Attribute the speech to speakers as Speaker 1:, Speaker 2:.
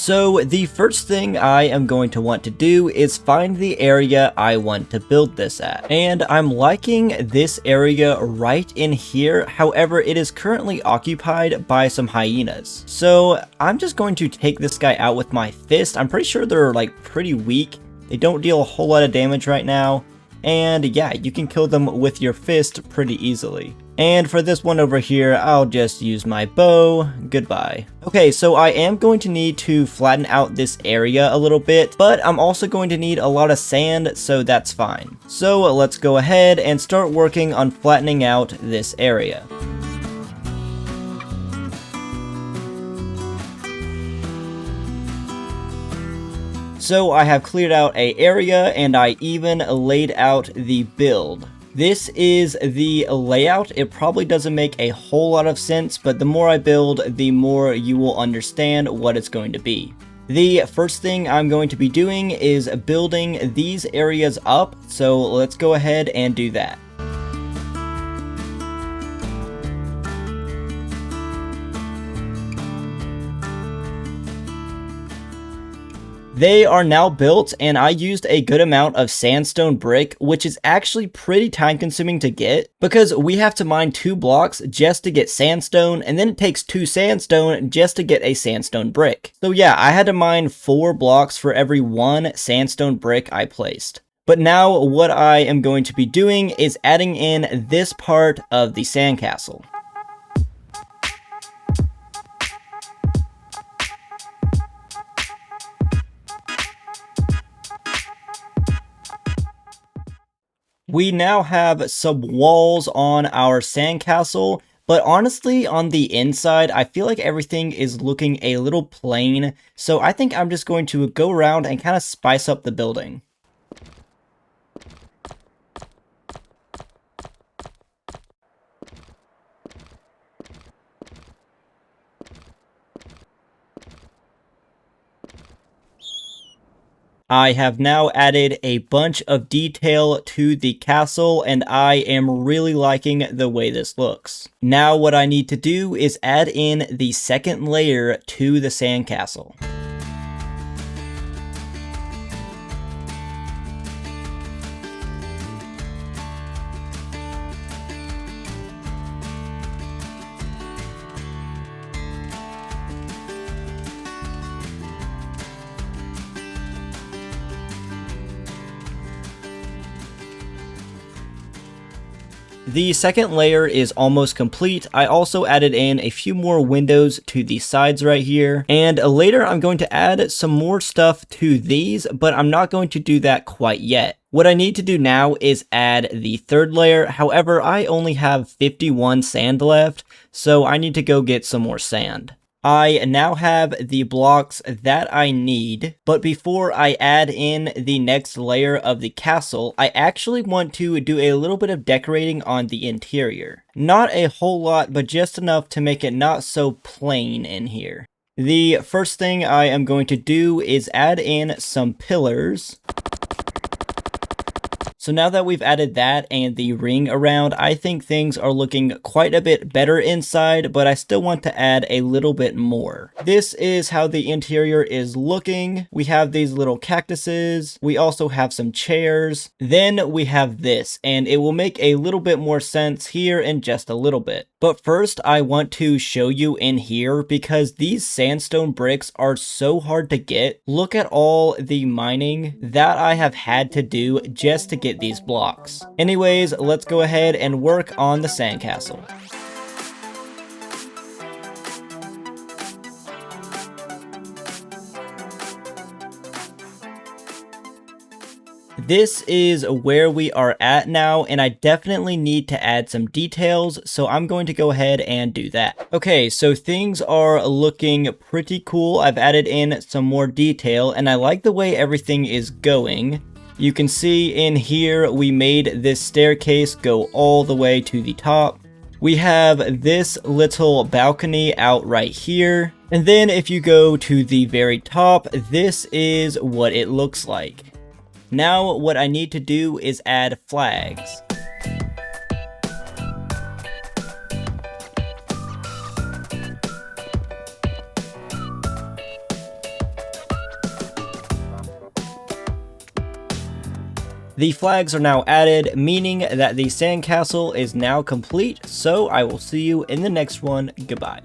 Speaker 1: So the first thing I am going to want to do is find the area I want to build this at. And I'm liking this area right in here. However, it is currently occupied by some hyenas. So I'm just going to take this guy out with my fist. I'm pretty sure they're like pretty weak. They don't deal a whole lot of damage right now. And yeah, you can kill them with your fist pretty easily. And for this one over here, I'll just use my bow. Goodbye. Okay, so I am going to need to flatten out this area a little bit, but I'm also going to need a lot of sand, so that's fine. So let's go ahead and start working on flattening out this area. So I have cleared out an area and I even laid out the build. This is the layout. It probably doesn't make a whole lot of sense, but the more I build, the more you will understand what it's going to be. The first thing I'm going to be doing is building these areas up, so let's go ahead and do that. They are now built, and I used a good amount of sandstone brick, which is actually pretty time consuming to get, because we have to mine 2 blocks just to get sandstone, and then it takes 2 sandstone just to get a sandstone brick. So yeah, I had to mine 4 blocks for every 1 sandstone brick I placed. But now what I am going to be doing is adding in this part of the sandcastle. We now have some walls on our sandcastle, but honestly, on the inside, I feel like everything is looking a little plain, so I think I'm just going to go around and kind of spice up the building. I have now added a bunch of detail to the castle, and I am really liking the way this looks. Now what I need to do is add in the second layer to the sandcastle. The second layer is almost complete. I also added in a few more windows to the sides right here. And later I'm going to add some more stuff to these, but I'm not going to do that quite yet. What I need to do now is add the third layer. However, I only have 51 sand left, so I need to go get some more sand. I now have the blocks that I need, but before I add in the next layer of the castle, I actually want to do a little bit of decorating on the interior. Not a whole lot, but just enough to make it not so plain in here. The first thing I am going to do is add in some pillars. So now that we've added that and the ring around, I think things are looking quite a bit better inside, but I still want to add a little bit more. This is how the interior is looking. We have these little cactuses. We also have some chairs. Then we have this, and it will make a little bit more sense here in just a little bit. But first, I want to show you in here because these sandstone bricks are so hard to get. Look at all the mining that I have had to do just to get these blocks. Anyways, let's go ahead and work on the sandcastle. This is where we are at now, and I definitely need to add some details, so I'm going to go ahead and do that. Okay, so things are looking pretty cool. I've added in some more detail, and I like the way everything is going. You can see in here, we made this staircase go all the way to the top. We have this little balcony out right here. And then if you go to the very top, this is what it looks like. Now what I need to do is add flags. The flags are now added, meaning that the sandcastle is now complete, so I will see you in the next one. Goodbye.